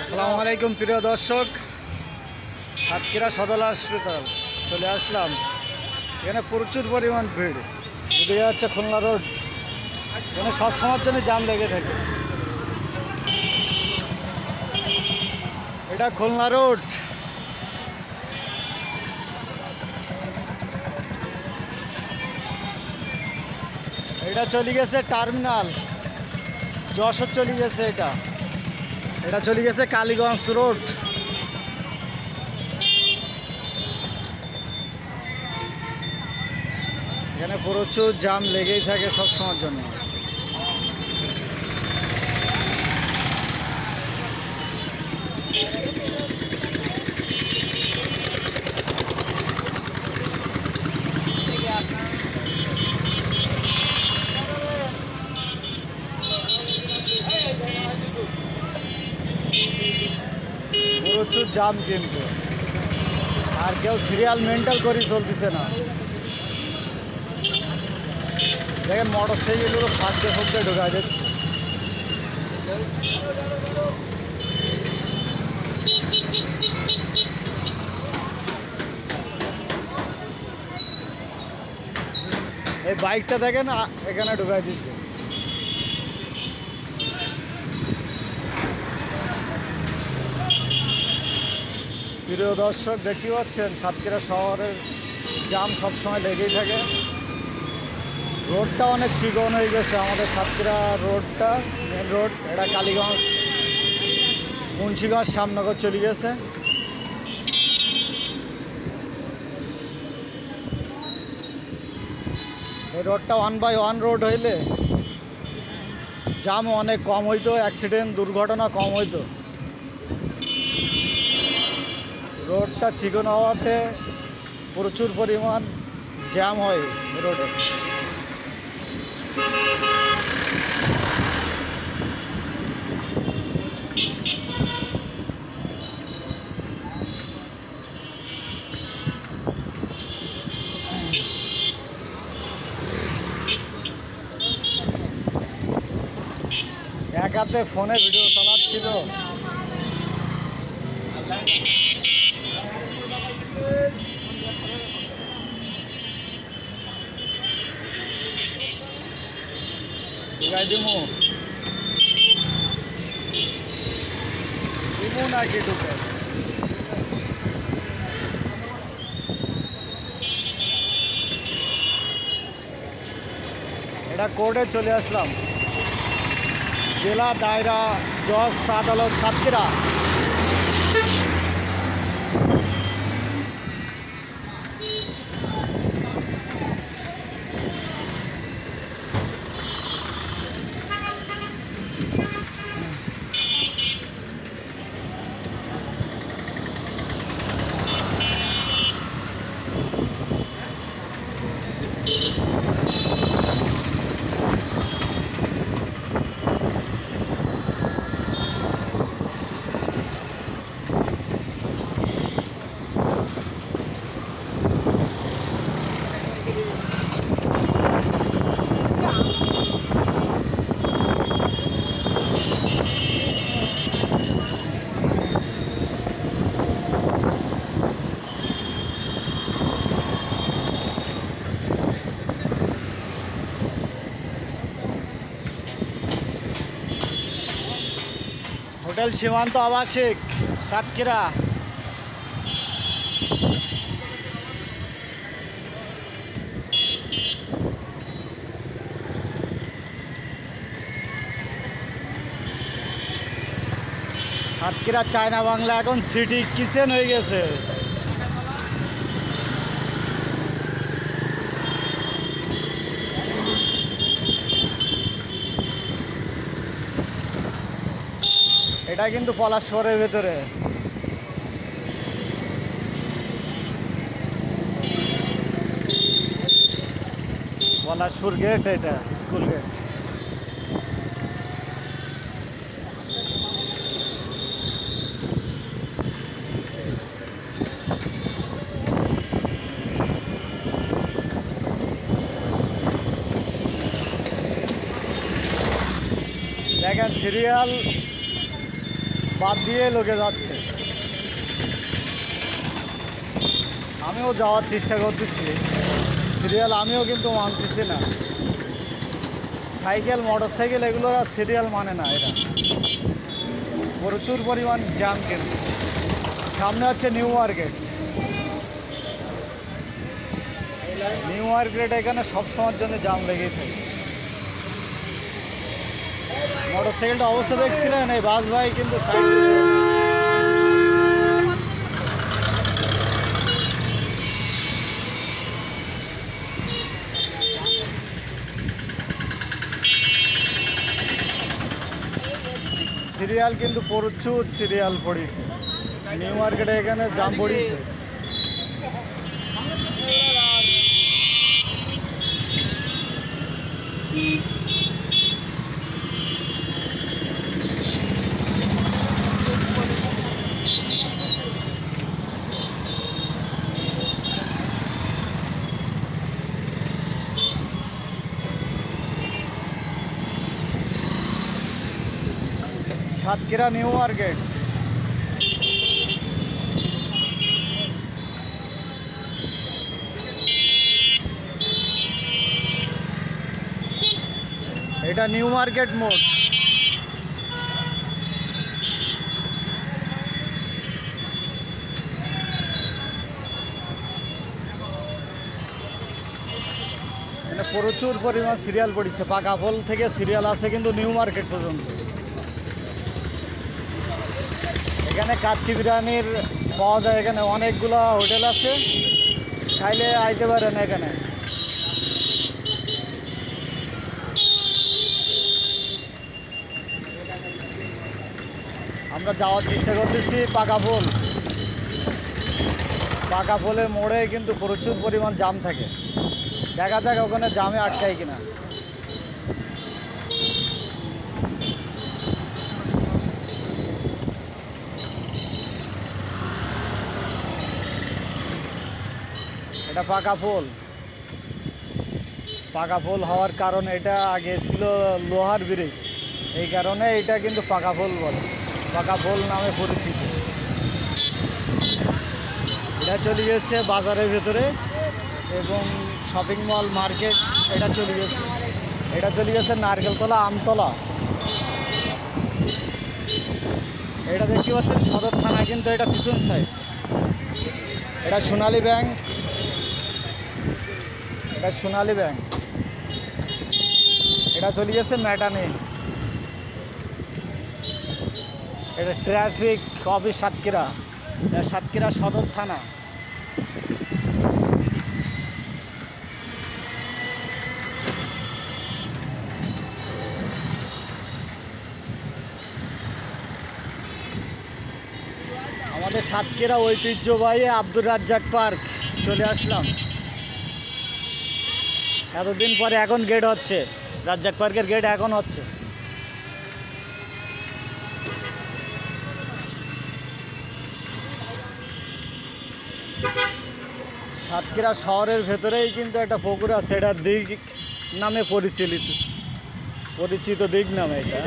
আসসালামু আলাইকুম প্রিয় দর্শক, সাতক্ষীরা সদর হাসপাতাল চলে আসলাম। এখানে প্রচুর পরিমাণ ভিড়। এদিকে হচ্ছে খুলনা রোড, এখানে সবসময়ের জন্য জাম লেগে থাকে। এটা খুলনা রোড। এটা চলে গেছে টার্মিনাল, যশোর চলে গেছে। এটা চলে গেছে কালীগঞ্জ রোড। এখানে প্রচুর জাম লেগেই থাকে সব সময়ের জন্য। প্রচুর জাম, কিন্তু আর কেউ সিরিয়াল মেনটেন করে চলতেছে না। দেখেন মোটর সাইকেলগুলো ফাঁকতে ফাঁকতে ঢোকা যাচ্ছে। এই বাইকটা দেখেন এখানে ঢোকাই দিচ্ছে। প্রিয় দর্শক, দেখতে পাচ্ছেন সাতক্ষীরা শহরের জাম সবসময় লেগেই থাকে। রোডটা অনেক চিকন হয়ে গেছে আমাদের সাতক্ষীরা রোডটা, মেন রোড। এটা কালীগঞ্জ মুন্সিগঞ্জ শ্যামনগর চলে গেছে। এই রোডটা 1/1 রোড হইলে জাম অনেক কম হইতো, অ্যাক্সিডেন্ট দুর্ঘটনা কম হইতো। রোডটা চিকন হওয়াতে প্রচুর পরিমাণ জ্যাম হয় রোডে। এক হাতে ফোনে ভিডিও চালাচ্ছিল। দিমু নাকি ঢুকে? এটা কোর্টে চলে আসলাম, জেলা দায়রা জজ আদালত সাতক্ষীরা। হোটেল সীমান্ত আবাসিক সাতক্ষীরা। সাতক্ষীরা চায়না বাংলা এখন সিটি কিচেন হয়ে গেছে। এটা কিন্তু পলাশপুরের ভেতরে। পলাশপুর গেট, এটা স্কুল গেট। দেখেন সিরিয়াল বাদ দিয়ে লোকে যাচ্ছে। আমিও যাওয়ার চেষ্টা করতেছি, সিরিয়াল আমিও কিন্তু মানতেছি না। সাইকেল, মোটর সাইকেল এগুলোর আর সিরিয়াল মানে না এরা। প্রচুর পরিমাণ জ্যাম, কিন্তু সামনে হচ্ছে নিউ মার্কেট। নিউ মার্কেট এখানে সবসময়ের জন্য জ্যাম লেগেই থাকে। মোটর সাইকেলটা অবস্থা দেখছিলেন, এই বাস ভাই কিন্তু সাইড সিরিয়াল কিন্তু প্রচুর সিরিয়াল পড়িয়েছে নিউ মার্কেটে, এখানে জাম পড়িয়েছে। Satkhira new market. এটা নিউ মার্কেট মোড়। এখানে প্রচুর পরিমাণ সিরিয়াল পড়েছে, পাকাপোল থেকে সিরিয়াল আছে কিন্তু নিউ মার্কেট পর্যন্ত। এখানে কাচ্চি বিরিয়ানির পাওয়া যায়, এখানে অনেকগুলো হোটেল আছে, খাইলে আইতে পারেন এখানে। আমরা যাওয়ার চেষ্টা করতেছি পাকাপোল। পাকাপোলের মোড়ে কিন্তু প্রচুর পরিমাণ জাম থাকে, দেখা যাক ওখানে জামে আটকায় কিনা। এটা পাকাপোল। পাকাপোল হওয়ার কারণে, এটা আগে ছিল লোহার ব্রিজ, এই কারণে এটা কিন্তু পাকাপোল বলে, পাকাপোল নামে পরিচিত। এটা চলে গেছে বাজারের ভেতরে এবং শপিং মল মার্কেট, এটা চলে গেছে। এটা চলে গেছে নারকেলতলা, আমতলা। এটা দেখতে পাচ্ছেন সদর থানা, কিন্তু এটা পিছন সাইড। এটা সোনালী ব্যাংক, এটা সোনালী ব্যাংক। এটা চলে গেছে ম্যাটানি। এটা ট্রাফিক অফিস সাতক্ষীরা, এটা সাতক্ষীরা সদর থানা। আমাদের সাতক্ষীরা ঐতিহ্যবাহী আব্দুর রাজ্জাক পার্ক চলে আসলাম এতদিন পরে। এখন গেট হচ্ছে, রাজ্জাক পার্কের গেট এখন হচ্ছে। সাতক্ষীরা শহরের ভেতরেই কিন্তু একটা পুকুর আছে, এটা দিঘ নামে পরিচিত দিঘ নামে এটা।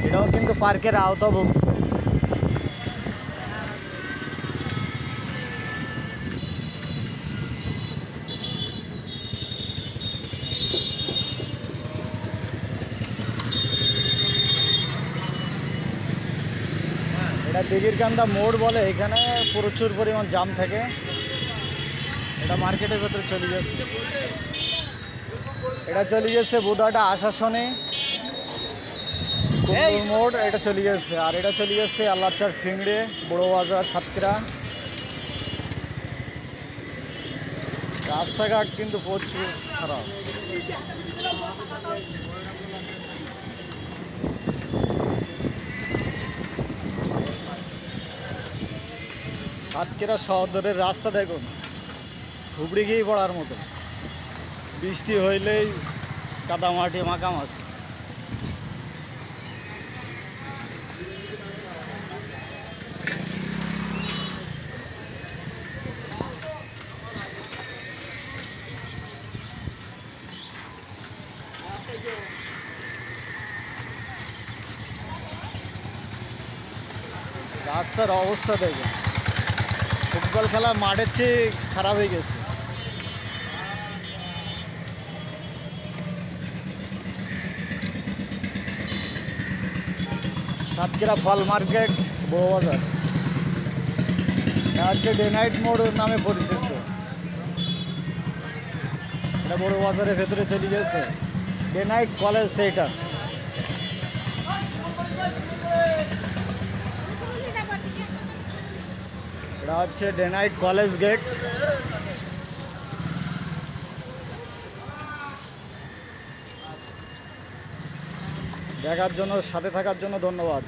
এটাও কিন্তু পার্কের আওতাভুক্ত। এটা দিঘির কান্দা মোড় বলে, এখানে প্রচুর পরিমাণ জাম থাকে। এটা মার্কেটের ভেতরে চলে গেছে। এটা চলে গেছে বুধাটা আশাসনে কুমড়োর মোড়, এটা চলে গেছে। আর এটা চলে গেছে আল্লাহচার ফিংড়ে, বড় বাজার, সাতক্ষীরা। রাস্তাঘাট কিন্তু প্রচুর খারাপ। সাতক্ষীরা শহরের রাস্তা দেখুন, হুবড়ি গিয়ে পড়ার মতো। বৃষ্টি হইলেই কাদামাটি মাখামাখি। রাস্তার অবস্থা দেখে ফুটবল খেলা মাঠের চেয়ে খারাপ হয়ে গেছে। সাতক্ষীরা ফল মার্কেট, বউবাজার। এটা হচ্ছে ডে নাইট মোড় নামে পরিচিত। এটা বড়বাজারের ভেতরে চলে গেছে। ডে নাইট কলেজ সেটা। এটা হচ্ছে ডে নাইট কলেজ গেট। দেখার জন্য, সাথে থাকার জন্য ধন্যবাদ।